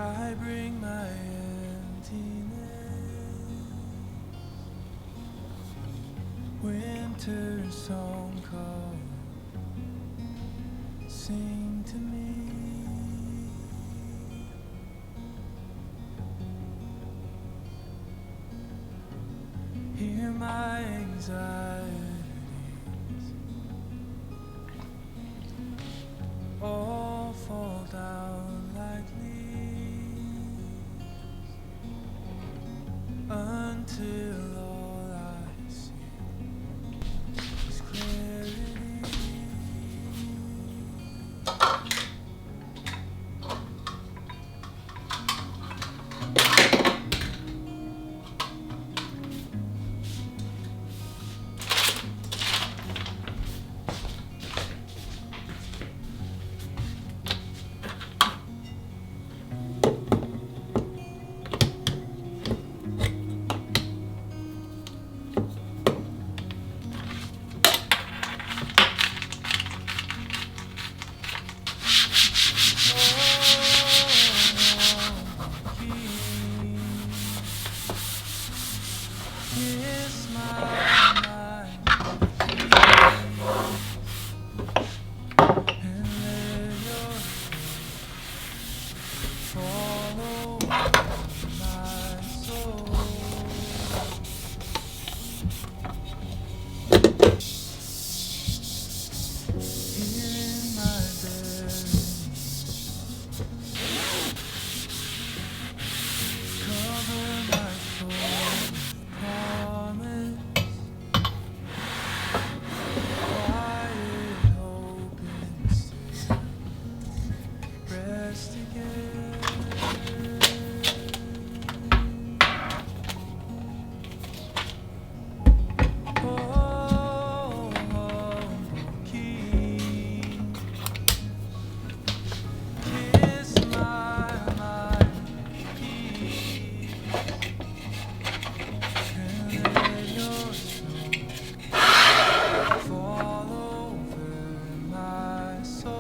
I bring my emptiness. Winter song called, sing to me. Hear my anxieties all fall down like leaves until all I see is clarity. Kiss my mind and let your follow my soul. Here in my bed, cover my soul. Promise, quiet hope instead. Rest again. Oh, King, kiss my mind, peace, and let your snow fall over my soul.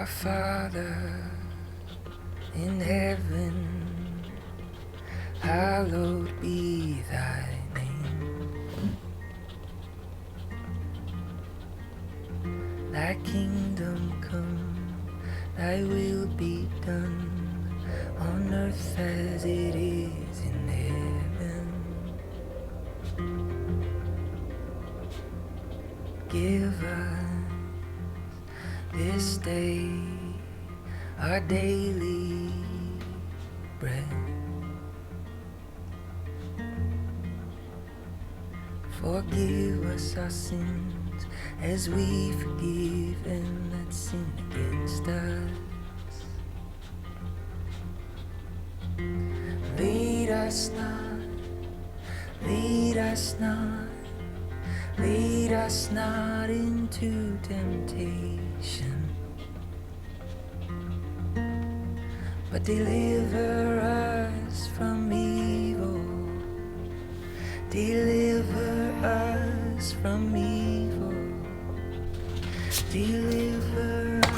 Our Father in heaven, hallowed be thy name. Thy kingdom come, thy will be done, on earth as it is in heaven. Give us this day our daily bread. Forgive us our sins as we forgive them that sin against us. Lead us not, lead us not, lead us not into temptation, but deliver us from evil. Deliver us from evil. Deliver us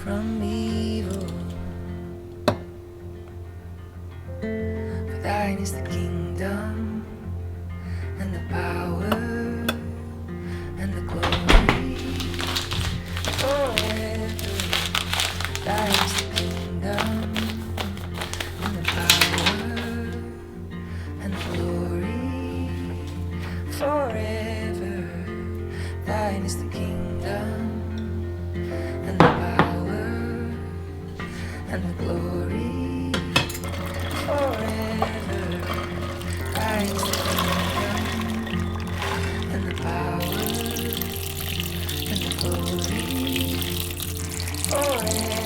from evil. For thine is the kingdom and the power and the glory forever. Thine is the kingdom and the power and the glory forever. Thine is the kingdom and the power and the glory forever. Thine is the kingdom and the power and the glory forever.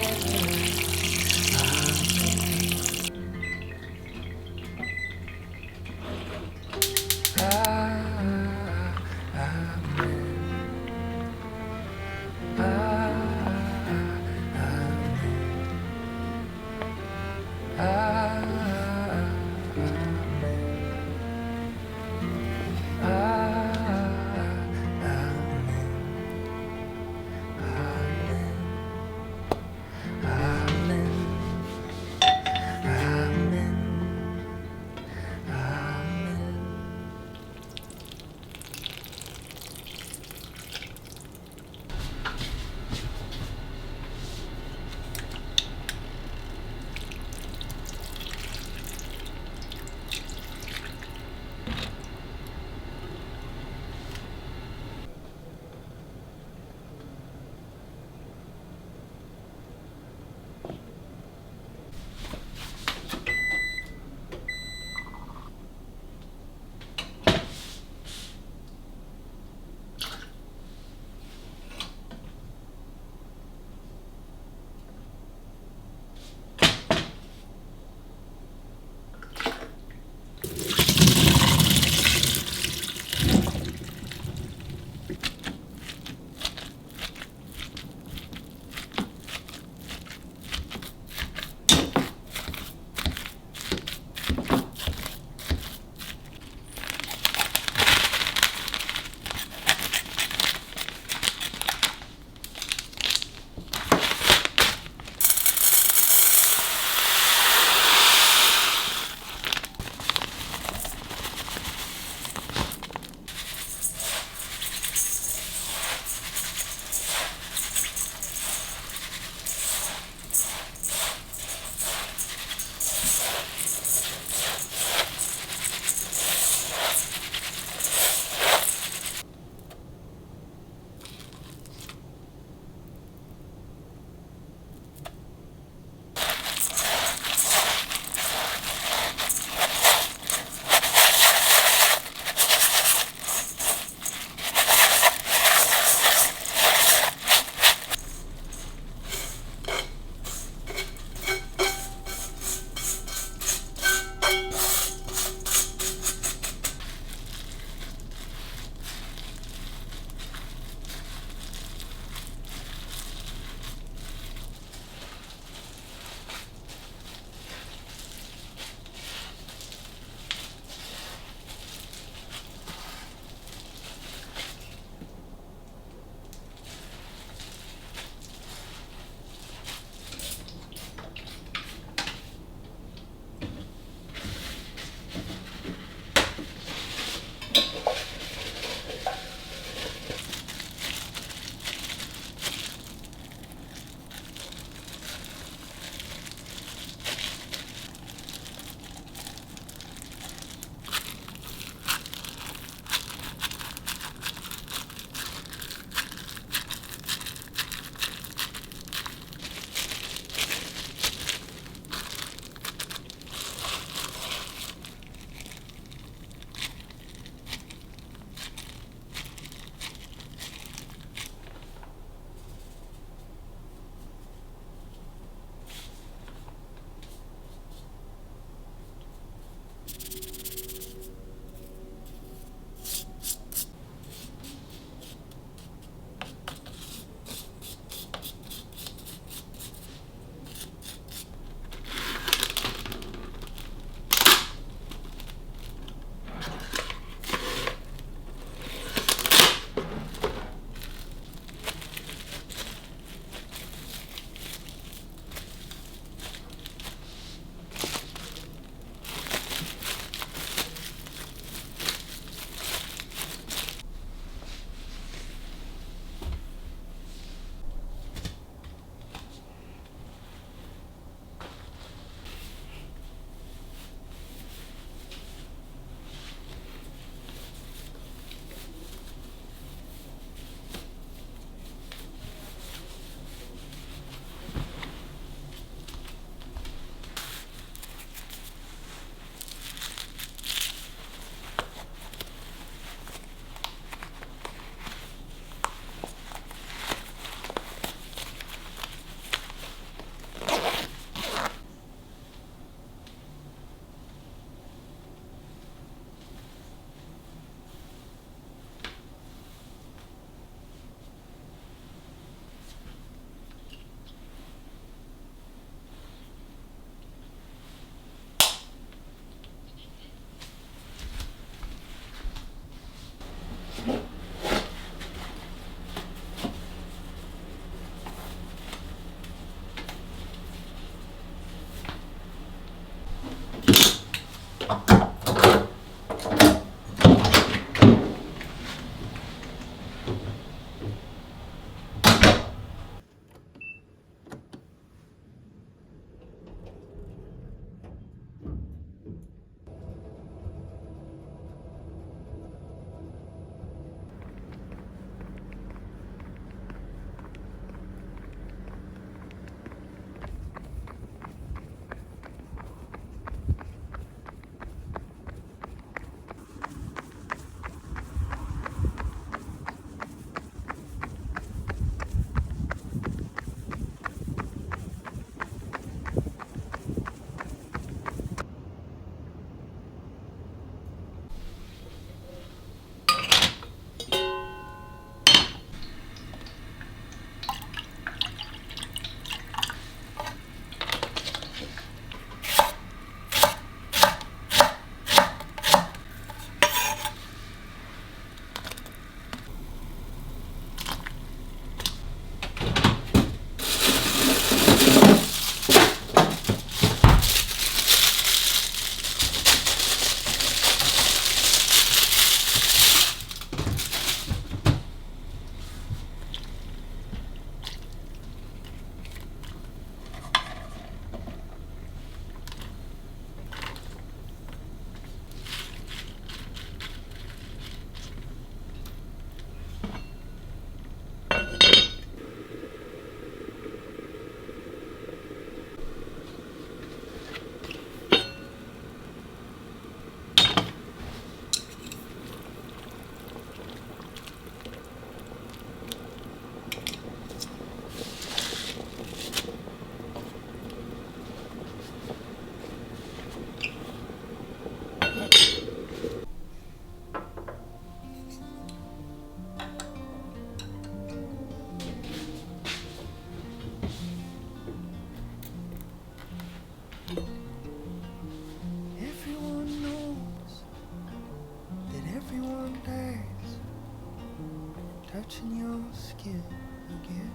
touching your skin again.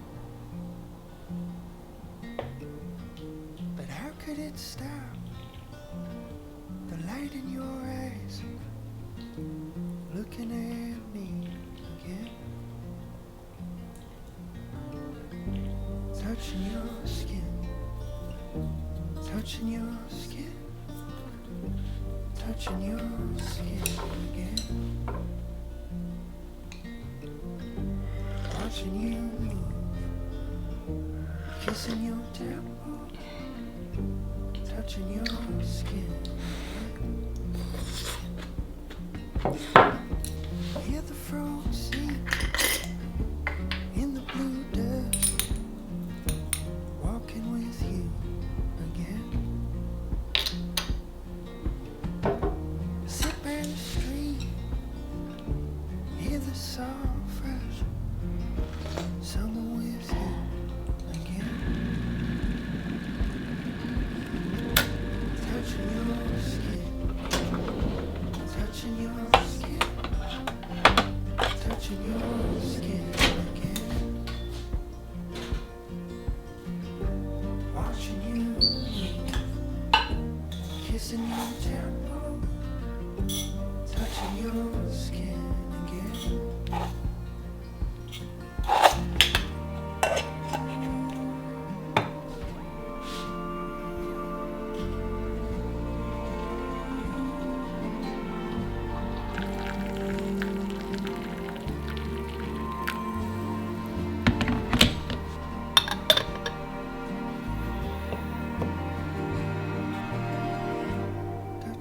But how could it stop? The light in your eyes, looking at me again. Touching your skin, touching your skin, touching your skin again. Watching you move, kissing your temple, touching your skin. Hear the frogs sing in the blue dust, walking with you again. Sit by the stream, hear the song fresh, summer with you again. Touching your skin, touching your skin, touching your skin again. Watching you move, kissing your temple, touching your skin again.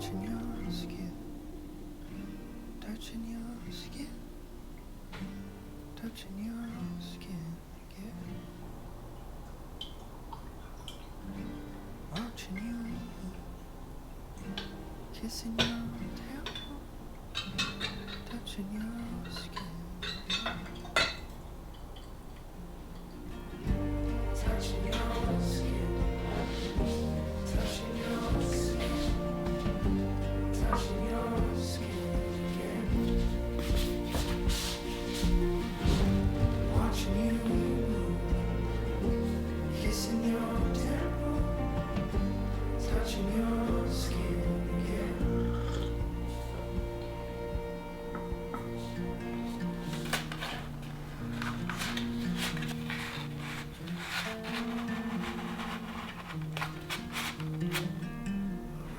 Touching your skin, touching your skin, touching your skin again. Watching you move, kissing your temple, touching your skin again. Touching your skin, touching your skin, touching your skin again. Watching you move, kissing your temple, touching your skin again.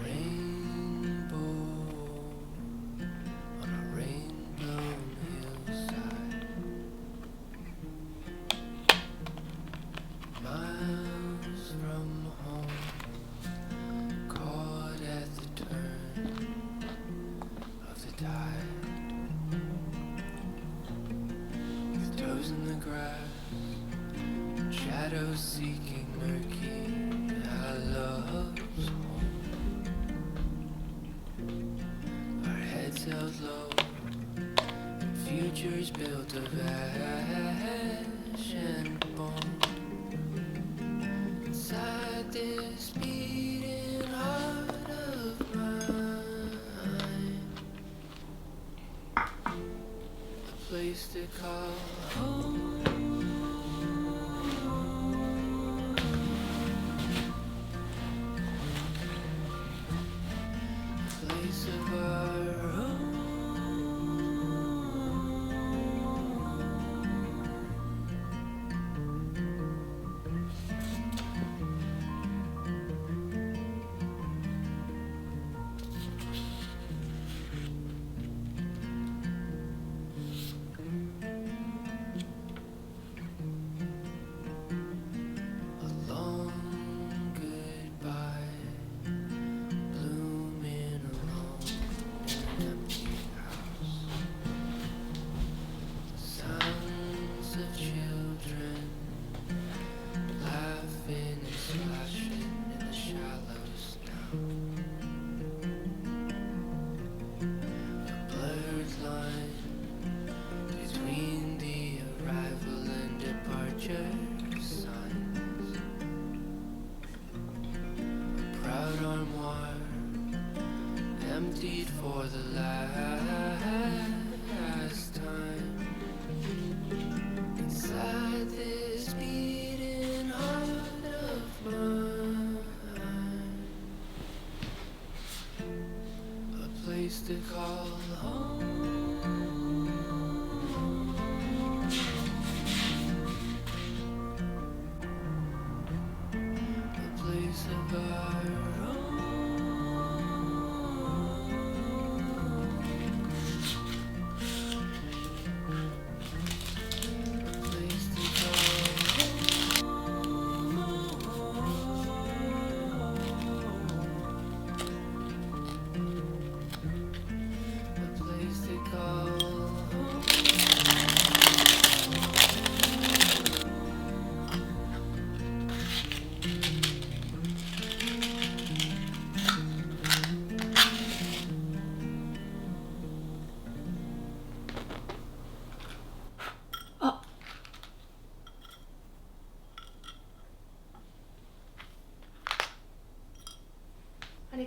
Rainbow on a rain-blown hillside, miles from home, caught at the turn of the tide, with toes in the grass, shadows seeking murky hollows home. Our heads held low, and futures built of ash and bone. Inside this beating heart of mine, a place to call home. Place of our own. A long goodbye, blooming alone in an empty house. Sounds of children laughing and splashing in the shallows now. A blurred line between the arrival and departure signs. A proud armoire emptied for the last time.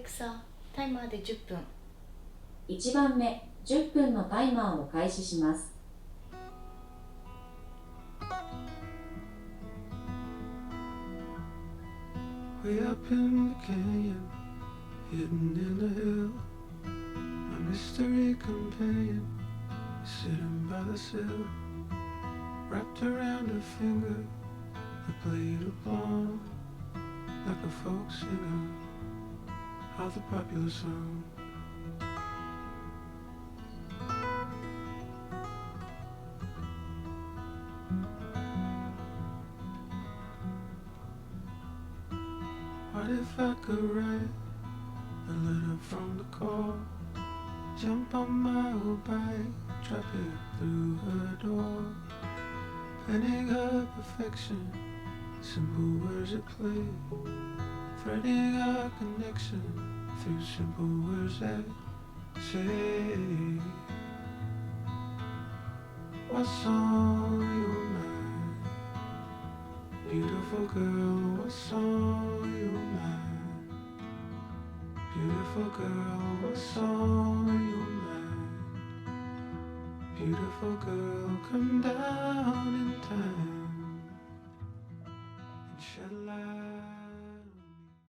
Alexa、タイマーで10分。1番目、10分のタイマーを開始します。Way up in the canyon, hidden in the hill, my mystery companion, sitting by the sill, wrapped around her finger, the blade of blonde, like a folk singer of the popular song. What if I could write a letter from the core, jump on my old bike, drop it through her door, penning her perfection, simple words at play, threading our connection through simple words that say, what's on your mind, beautiful girl, what's on your mind, beautiful girl, what's on your mind, beautiful girl, come down in time.